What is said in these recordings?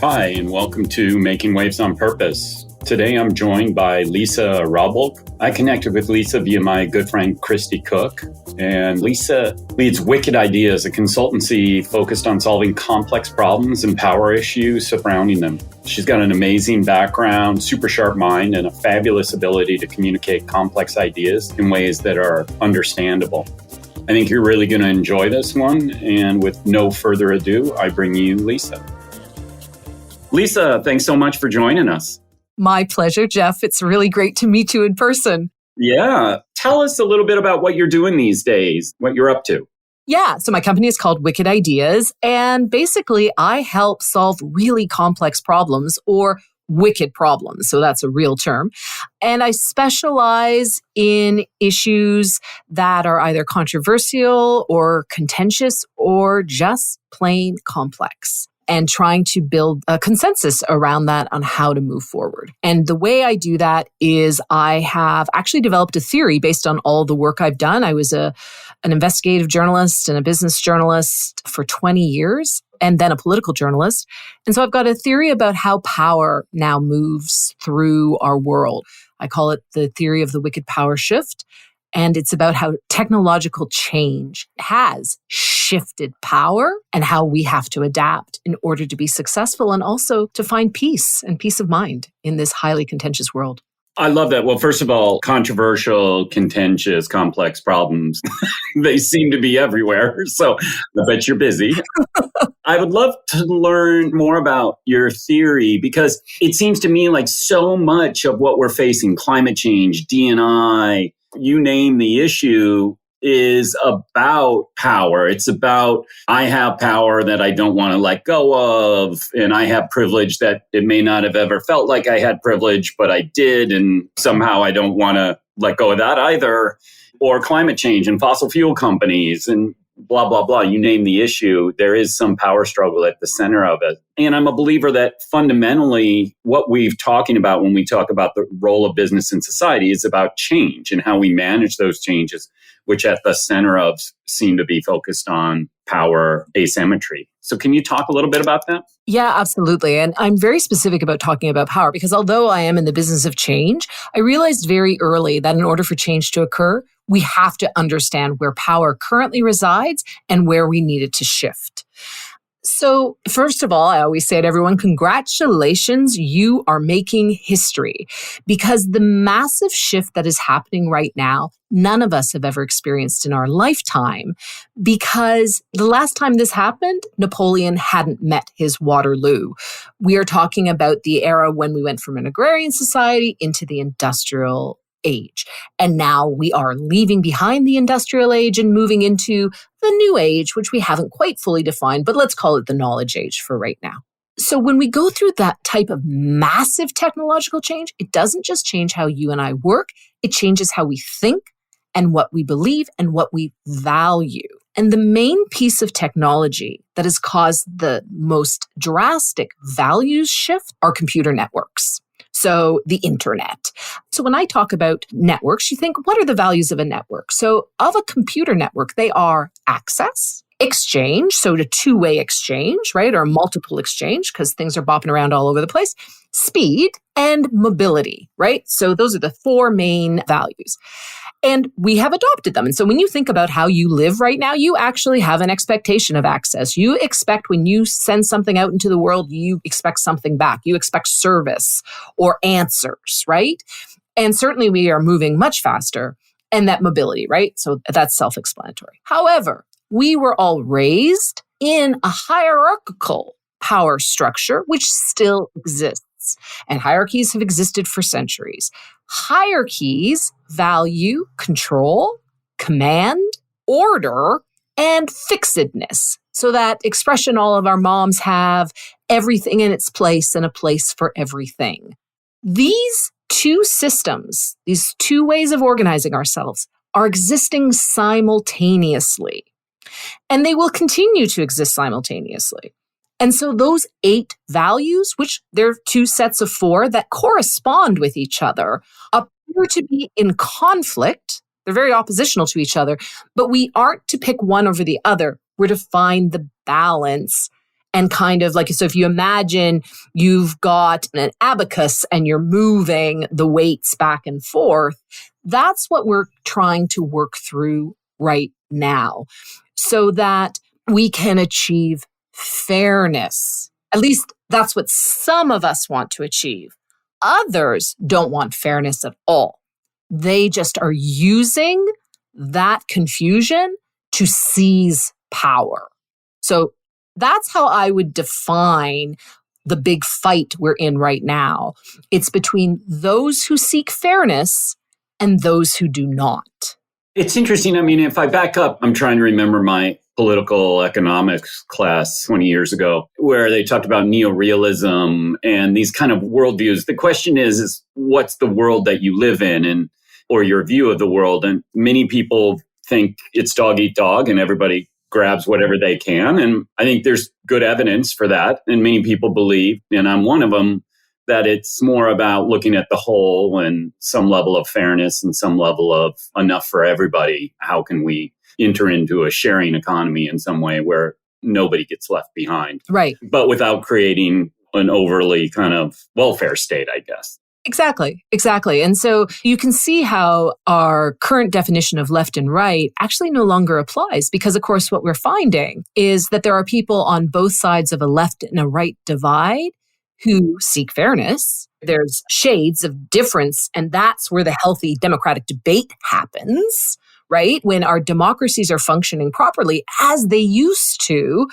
Hi, and welcome to Making Waves on Purpose. Today I'm joined by Lisa Hrabluk. I connected with Lisa via my good friend Christy Cook, and Lisa leads Wicked Ideas, a consultancy focused on solving complex problems and power issues surrounding them. She's got an amazing background, super sharp mind, and a fabulous ability to communicate complex ideas in ways that are understandable. I think you're really going to enjoy this one, and with no further ado, I bring you Lisa. Lisa, thanks so much for joining us. My pleasure, Jeff. It's really great to meet you in person. Yeah. Tell us a little bit about what you're doing these days, what you're up to. Yeah. So my company is called Wicked Ideas. And basically, I help solve really complex problems or wicked problems. So that's a real term. And I specialize in issues that are either controversial or contentious or just plain complex, and trying to build a consensus around that on how to move forward. And the way I do that is I have actually developed a theory based on all the work I've done. I was an investigative journalist and a business journalist for 20 years, and then a political journalist. And so I've got a theory about how power now moves through our world. I call it the theory of the wicked power shift. And it's about how technological change has shifted power and how we have to adapt in order to be successful and also to find peace and peace of mind in this highly contentious world. I love that. Well, first of all, controversial, contentious, complex problems, they seem to be everywhere. So I bet you're busy. I would love to learn more about your theory, because it seems to me like so much of what we're facing, climate change, D&I, you name the issue, is about power. It's about, I have power that I don't want to let go of, and I have privilege that it may not have ever felt like I had privilege, but I did, and somehow I don't want to let go of that either. Or climate change and fossil fuel companies and blah, blah, blah. You name the issue, there is some power struggle at the center of it. And I'm a believer that fundamentally what we're talking about when we talk about the role of business in society is about change and how we manage those changes, which at the center of seem to be focused on power asymmetry. So can you talk a little bit about that? Yeah, absolutely. And I'm very specific about talking about power because although I am in the business of change, I realized very early that in order for change to occur, we have to understand where power currently resides and where we need it to shift. So first of all, I always say to everyone, congratulations, you are making history, because the massive shift that is happening right now, none of us have ever experienced in our lifetime, because the last time this happened, Napoleon hadn't met his Waterloo. We are talking about the era when we went from an agrarian society into the industrial age. And now we are leaving behind the industrial age and moving into the new age, which we haven't quite fully defined, but let's call it the knowledge age for right now. So when we go through that type of massive technological change, it doesn't just change how you and I work, it changes how we think and what we believe and what we value. And the main piece of technology that has caused the most drastic values shift are computer networks. So the internet. So when I talk about networks, you think, what are the values of a network? So of a computer network, they are access, exchange, so the two-way exchange, right? Or multiple exchange, because things are bopping around all over the place, speed, and mobility, right? So those are the four main values. And we have adopted them. And so when you think about how you live right now, you actually have an expectation of access. You expect when you send something out into the world, you expect something back. You expect service or answers, right? And certainly we are moving much faster, and that mobility, right? So that's self-explanatory. However, we were all raised in a hierarchical power structure, which still exists. And hierarchies have existed for centuries. Hierarchies value control, command, order, and fixedness. So that expression all of our moms have, everything in its place and a place for everything. These two systems, these two ways of organizing ourselves, are existing simultaneously. And they will continue to exist simultaneously. And so those 8 values, which there are 2 sets of 4 that correspond with each other, appear to be in conflict. They're very oppositional to each other, but we aren't to pick one over the other. We're to find the balance and kind of like, so if you imagine you've got an abacus and you're moving the weights back and forth, that's what we're trying to work through right now so that we can achieve fairness. At least that's what some of us want to achieve. Others don't want fairness at all. They just are using that confusion to seize power. So that's how I would define the big fight we're in right now. It's between those who seek fairness and those who do not. It's interesting. I mean, if I back up, I'm trying to remember my political economics class 20 years ago, where they talked about neorealism and these kind of worldviews. The question is what's the world that you live in and or your view of the world? And many people think it's dog eat dog and everybody grabs whatever they can. And I think there's good evidence for that. And many people believe, and I'm one of them, that it's more about looking at the whole and some level of fairness and some level of enough for everybody. How can we enter into a sharing economy in some way where nobody gets left behind? Right. But without creating an overly kind of welfare state, I guess. Exactly. And so you can see how our current definition of left and right actually no longer applies because, of course, what we're finding is that there are people on both sides of a left and a right divide who seek fairness. There's shades of difference, and that's where the healthy democratic debate happens, right? When our democracies are functioning properly as they used to,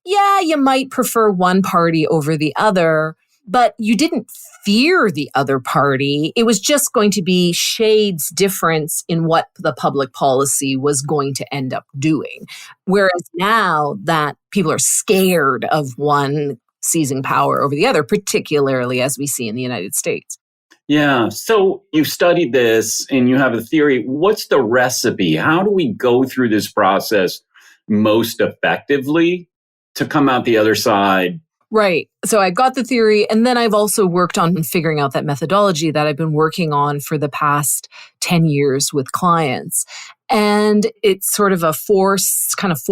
yeah, you might prefer one party over the other, but you didn't fear the other party. It was just going to be shades difference in what the public policy was going to end up doing. Whereas now that people are scared of one seizing power over the other, particularly as we see in the United States. Yeah. So you've studied this and you have a theory. What's the recipe? How do we go through this process most effectively to come out the other side? Right. So I got the theory, and then I've also worked on figuring out that methodology that I've been working on for the past 10 years with clients. And it's sort of four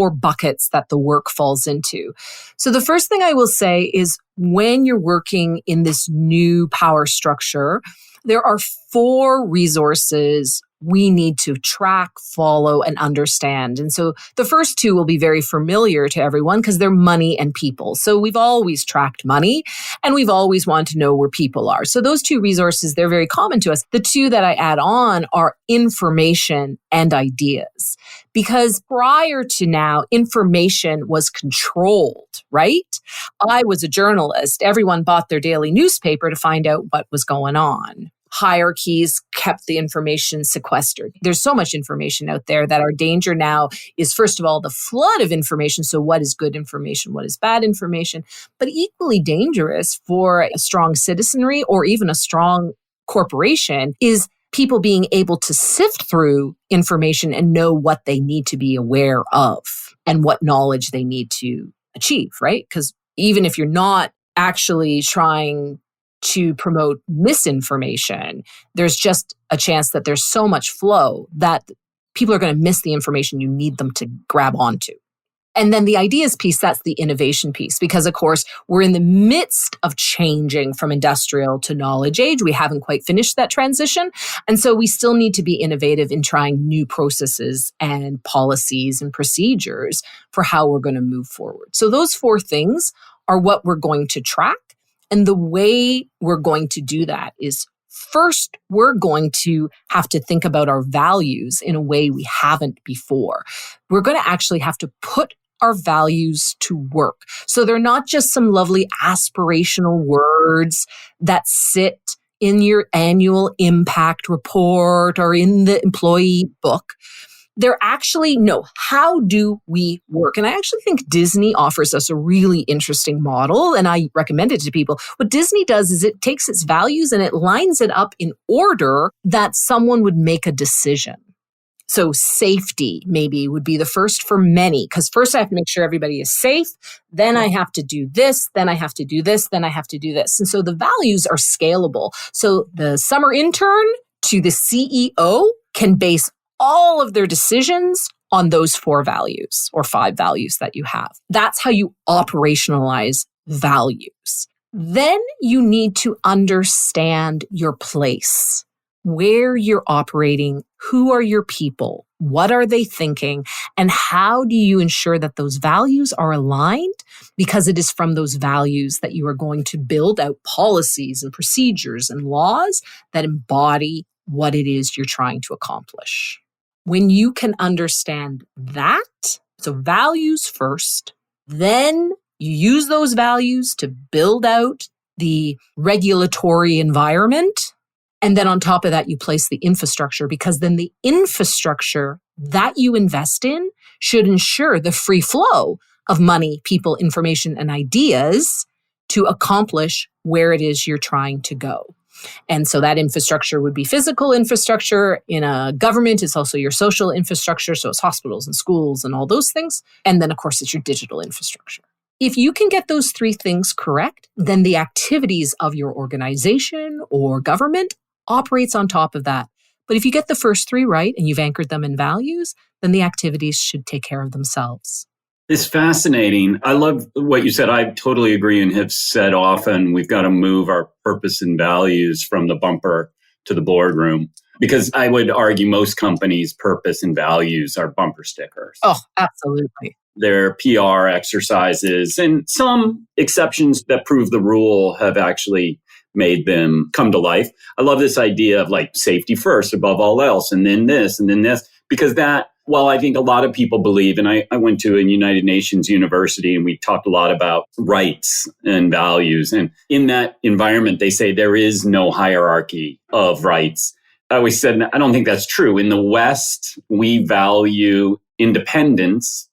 buckets that the work falls into. So the first thing I will say is when you're working in this new power structure, there are 4 resources we need to track, follow, and understand. And so the first 2 will be very familiar to everyone because they're money and people. So we've always tracked money and we've always wanted to know where people are. So those 2 resources, they're very common to us. The 2 that I add on are information and ideas. Because prior to now, information was controlled, right? I was a journalist. Everyone bought their daily newspaper to find out what was going on. Hierarchies kept the information sequestered. There's so much information out there that our danger now is, first of all, the flood of information. So what is good information? What is bad information? But equally dangerous for a strong citizenry or even a strong corporation is people being able to sift through information and know what they need to be aware of and what knowledge they need to achieve, right? Because even if you're not actually trying to promote misinformation, there's just a chance that there's so much flow that people are going to miss the information you need them to grab onto. And then the ideas piece, that's the innovation piece, because of course, we're in the midst of changing from industrial to knowledge age. We haven't quite finished that transition. And so we still need to be innovative in trying new processes and policies and procedures for how we're going to move forward. So those 4 things are what we're going to track. And the way we're going to do that is first, we're going to have to think about our values in a way we haven't before. We're going to actually have to put our values to work. So they're not just some lovely aspirational words that sit in your annual impact report or in the employee book. They're actually, no, how do we work? And I actually think Disney offers us a really interesting model, and I recommend it to people. What Disney does is it takes its values and it lines it up in order that someone would make a decision. So safety maybe would be the first for many, because first I have to make sure everybody is safe. Then I have to do this. Then I have to do this. Then I have to do this. And so the values are scalable. So the summer intern to the CEO can base all of their decisions on those 4 values or 5 values that you have. That's how you operationalize values. Then you need to understand your place, where you're operating, who are your people, what are they thinking, and how do you ensure that those values are aligned? Because it is from those values that you are going to build out policies and procedures and laws that embody what it is you're trying to accomplish. When you can understand that, so values first, then you use those values to build out the regulatory environment. And then on top of that, you place the infrastructure, because then the infrastructure that you invest in should ensure the free flow of money, people, information, and ideas to accomplish where it is you're trying to go. And so that infrastructure would be physical infrastructure. In a government, it's also your social infrastructure. So it's hospitals and schools and all those things. And then, of course, it's your digital infrastructure. If you can get those 3 things correct, then the activities of your organization or government operates on top of that. But if you get the first 3 right and you've anchored them in values, then the activities should take care of themselves. It's fascinating. I love what you said. I totally agree and have said often, we've got to move our purpose and values from the bumper to the boardroom, because I would argue most companies' purpose and values are bumper stickers. Oh, absolutely. They're PR exercises, and some exceptions that prove the rule have actually made them come to life. I love this idea of like safety first above all else, and then this, because that, well, I think a lot of people believe, and I went to a United Nations university and we talked a lot about rights and values. And in that environment, they say there is no hierarchy of rights. I always said, I don't think that's true. In the West, we value independence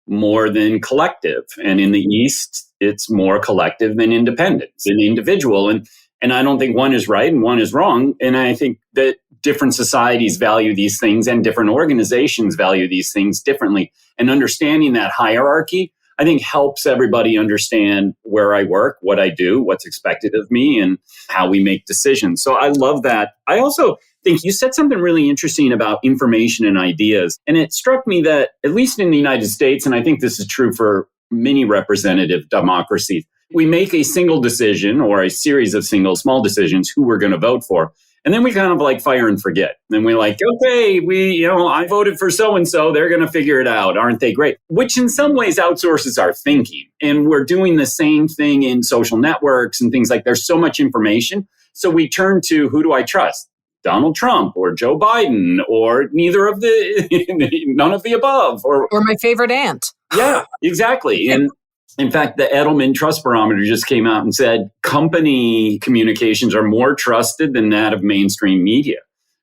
more than collective. And in the East, it's more collective than independence, an individual. And I don't think one is right and one is wrong. And I think that different societies value these things and different organizations value these things differently. And understanding that hierarchy, I think, helps everybody understand where I work, what I do, what's expected of me, and how we make decisions. So I love that. I also think you said something really interesting about information and ideas. And it struck me that, at least in the United States, and I think this is true for many representative democracies, we make a single decision or a series of small decisions who we're going to vote for. And then we kind of like fire and forget. And we're like, okay, I voted for so-and-so. They're going to figure it out. Aren't they great? Which in some ways outsources our thinking. And we're doing the same thing in social networks and things like there's so much information. So we turn to, who do I trust? Donald Trump or Joe Biden or none of the above. Or my favorite aunt. Yeah, exactly. And in fact, the Edelman Trust Barometer just came out and said company communications are more trusted than that of mainstream media,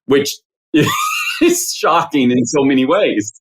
which is shocking in so many ways.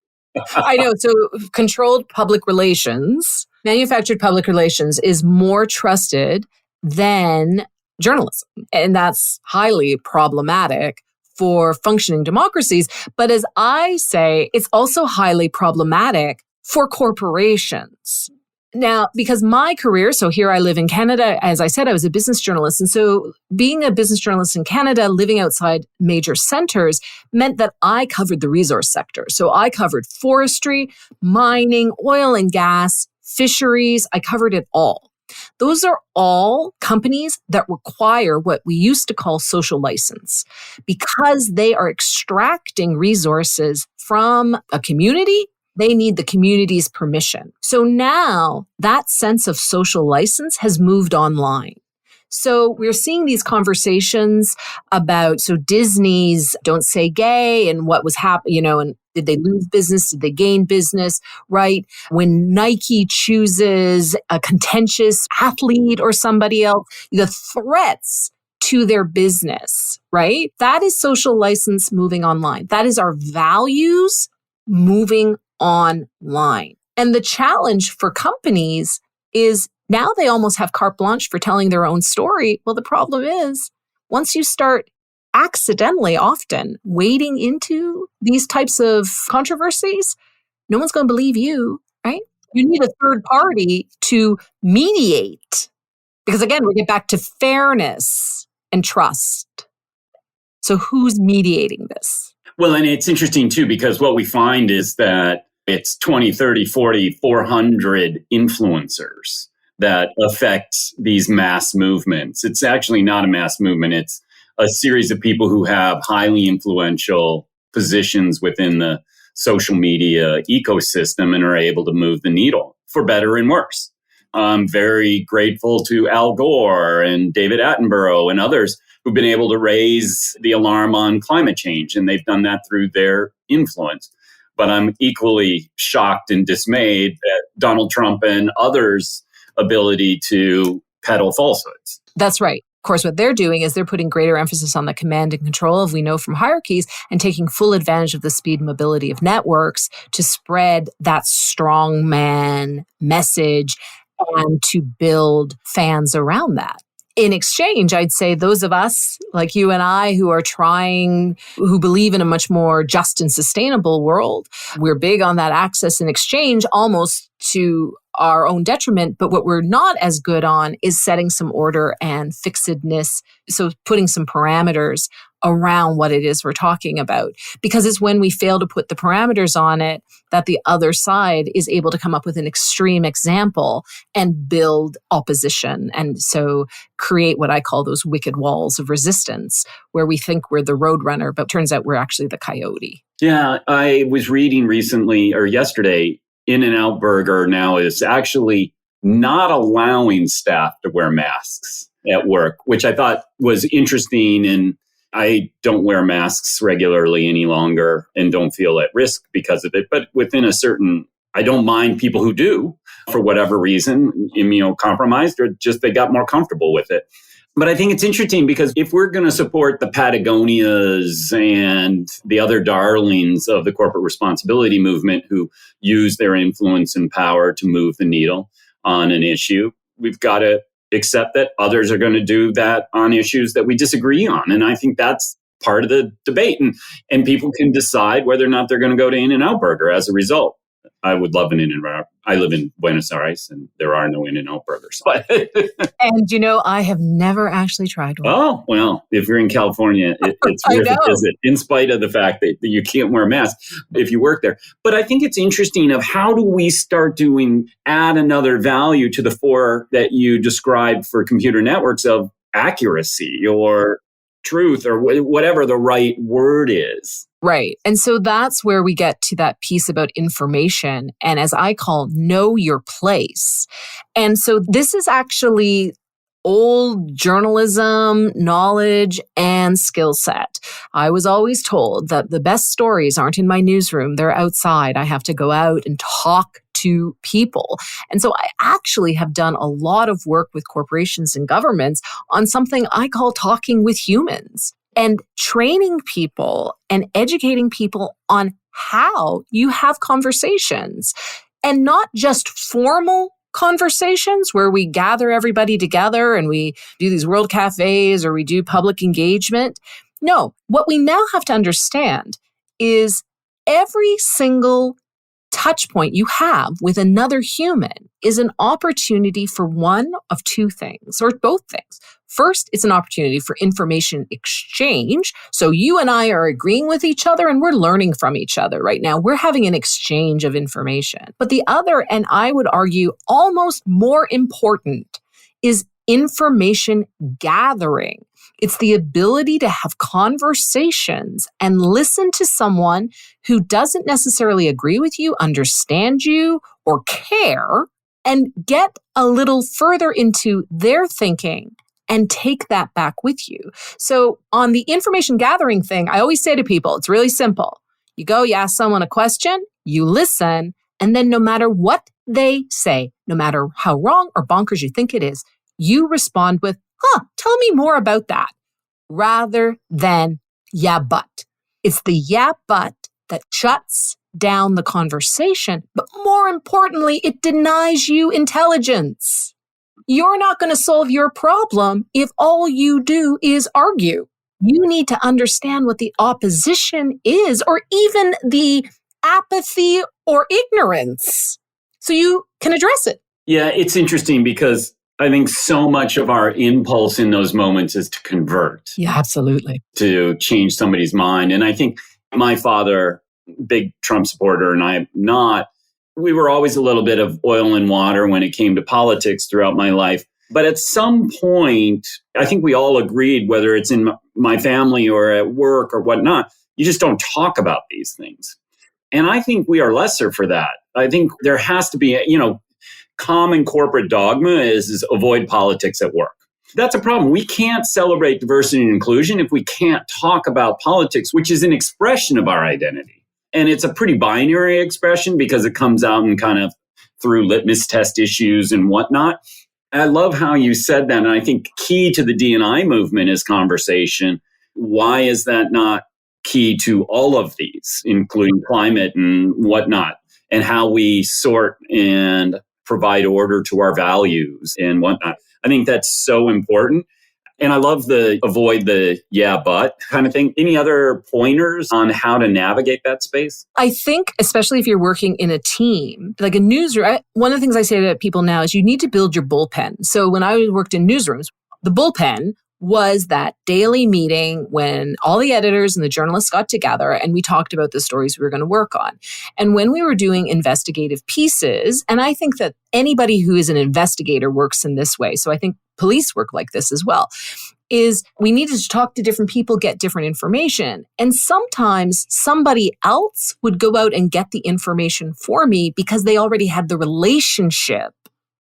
I know. So controlled public relations, manufactured public relations is more trusted than journalism. And that's highly problematic for functioning democracies. But as I say, it's also highly problematic for corporations. Now, because my career, so here I live in Canada, as I said, I was a business journalist. And so being a business journalist in Canada, living outside major centers, meant that I covered the resource sector. So I covered forestry, mining, oil and gas, fisheries. I covered it all. Those are all companies that require what we used to call social license, because they are extracting resources from a community. They need the community's permission. So now that sense of social license has moved online. So we're seeing these conversations about, so Disney's Don't Say Gay and what was happening, and did they lose business? Did they gain business? Right? When Nike chooses a contentious athlete or somebody else, the threats to their business, right? That is social license moving online. That is our values moving online. And the challenge for companies is now they almost have carte blanche for telling their own story. Well, the problem is once you start accidentally often wading into these types of controversies, no one's going to believe you, right? You need a third party to mediate. Because again, we get back to fairness and trust. So who's mediating this? Well, and it's interesting too, because what we find is that it's 20, 30, 40, 400 influencers that affect these mass movements. It's actually not a mass movement. It's a series of people who have highly influential positions within the social media ecosystem and are able to move the needle for better and worse. I'm very grateful to Al Gore and David Attenborough and others who've been able to raise the alarm on climate change, and they've done that through their influence. But I'm equally shocked and dismayed at Donald Trump and others' ability to peddle falsehoods. That's right. Of course, what they're doing is they're putting greater emphasis on the command and control of, we know from hierarchies, and taking full advantage of the speed and mobility of networks to spread that strongman message and to build fans around that. In exchange, I'd say those of us like you and I who believe in a much more just and sustainable world, we're big on that access and exchange almost to our own detriment. But what we're not as good on is setting some order and fixedness. So putting some parameters around what it is we're talking about, because it's when we fail to put the parameters on it that the other side is able to come up with an extreme example and build opposition. And so create what I call those wicked walls of resistance, where we think we're the roadrunner, but turns out we're actually the coyote. Yeah, I was reading recently or yesterday, In-N-Out Burger now is actually not allowing staff to wear masks at work, which I thought was interesting. And I don't wear masks regularly any longer and don't feel at risk because of it. But within a certain, I don't mind people who do for whatever reason, immunocompromised, or just they got more comfortable with it. But I think it's interesting because if we're going to support the Patagonias and the other darlings of the corporate responsibility movement who use their influence and power to move the needle on an issue, we've got to accept that others are going to do that on issues that we disagree on. And I think that's part of the debate. And people can decide whether or not they're going to go to In-N-Out Burger as a result. I would love an In-N-Out. I live in Buenos Aires and there are no In-N-Out burgers. And I have never actually tried one. Oh, well, if you're in California, it's worth a visit, in spite of the fact that you can't wear a mask if you work there. But I think it's interesting of how do we start to add another value to the four that you described for computer networks of accuracy or truth or whatever the right word is. Right. And so that's where we get to that piece about information and, as I call, know your place. And so this is actually old journalism, knowledge, and skill set. I was always told that the best stories aren't in my newsroom, they're outside. I have to go out and talk to people. And so I actually have done a lot of work with corporations and governments on something I call talking with humans, and training people and educating people on how you have conversations, and not just formal conversations where we gather everybody together and we do these world cafes or we do public engagement. No, what we now have to understand is every single touch point you have with another human is an opportunity for one of two things, or both things. First, it's an opportunity for information exchange. So you and I are agreeing with each other and we're learning from each other right now. We're having an exchange of information. But the other, and I would argue almost more important, is information gathering. It's the ability to have conversations and listen to someone who doesn't necessarily agree with you, understand you, or care, and get a little further into their thinking and take that back with you. So on the information gathering thing, I always say to people, it's really simple. You go, you ask someone a question, you listen, and then no matter what they say, no matter how wrong or bonkers you think it is, you respond with, tell me more about that, rather than, yeah, but. It's the yeah, but that shuts down the conversation, but more importantly, it denies you intelligence. You're not going to solve your problem if all you do is argue. You need to understand what the opposition is, or even the apathy or ignorance, so you can address it. Yeah, it's interesting because I think so much of our impulse in those moments is to convert. Yeah, absolutely. To change somebody's mind. And I think My father, big Trump supporter, and I'm not. We were always a little bit of oil and water when it came to politics throughout my life. But at some point, I think we all agreed, whether it's in my family or at work or whatnot, you just don't talk about these things. And I think we are lesser for that. I think there has to be, common corporate dogma is avoid politics at work. That's a problem. We can't celebrate diversity and inclusion if we can't talk about politics, which is an expression of our identity. And it's a pretty binary expression because it comes out and kind of through litmus test issues and whatnot. I love how you said that. And I think key to the D&I movement is conversation. Why is that not key to all of these, including climate and whatnot, and how we sort and provide order to our values and whatnot? I think that's so important. And I love the avoid the yeah, but kind of thing. Any other pointers on how to navigate that space? I think, especially if you're working in a team, like a newsroom, one of the things I say to people now is you need to build your bullpen. So when I worked in newsrooms, the bullpen was that daily meeting when all the editors and the journalists got together and we talked about the stories we were going to work on. And when we were doing investigative pieces, and I think that anybody who is an investigator works in this way, so I think police work like this as well, is we needed to talk to different people, get different information. And sometimes somebody else would go out and get the information for me because they already had the relationship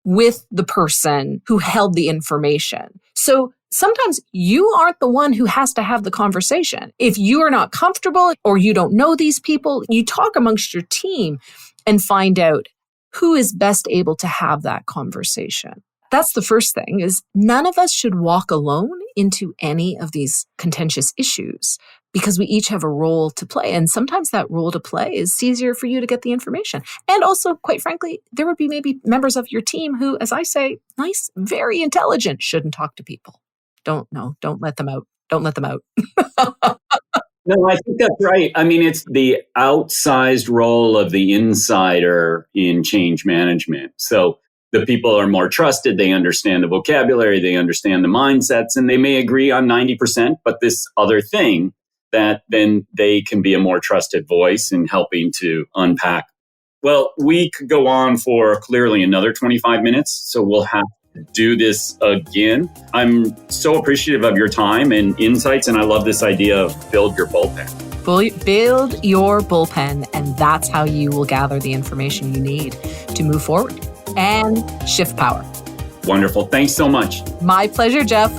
with the person who held the information. So sometimes you aren't the one who has to have the conversation. If you are not comfortable or you don't know these people, you talk amongst your team and find out who is best able to have that conversation. That's the first thing, is none of us should walk alone into any of these contentious issues because we each have a role to play. And sometimes that role to play is easier for you to get the information. And also, quite frankly, there would be maybe members of your team who, as I say, nice, very intelligent, shouldn't talk to people. Don't let them out. Don't let them out. No, I think that's right. I mean, it's the outsized role of the insider in change management. So the people are more trusted. They understand the vocabulary. They understand the mindsets, and they may agree on 90%, but this other thing that then they can be a more trusted voice in helping to unpack. Well, we could go on for clearly another 25 minutes, so we'll have to do this again. I'm so appreciative of your time and insights, and I love this idea of build your bullpen. Build your bullpen, and that's how you will gather the information you need to move forward and shift power. Wonderful. Thanks so much. My pleasure, Jeff.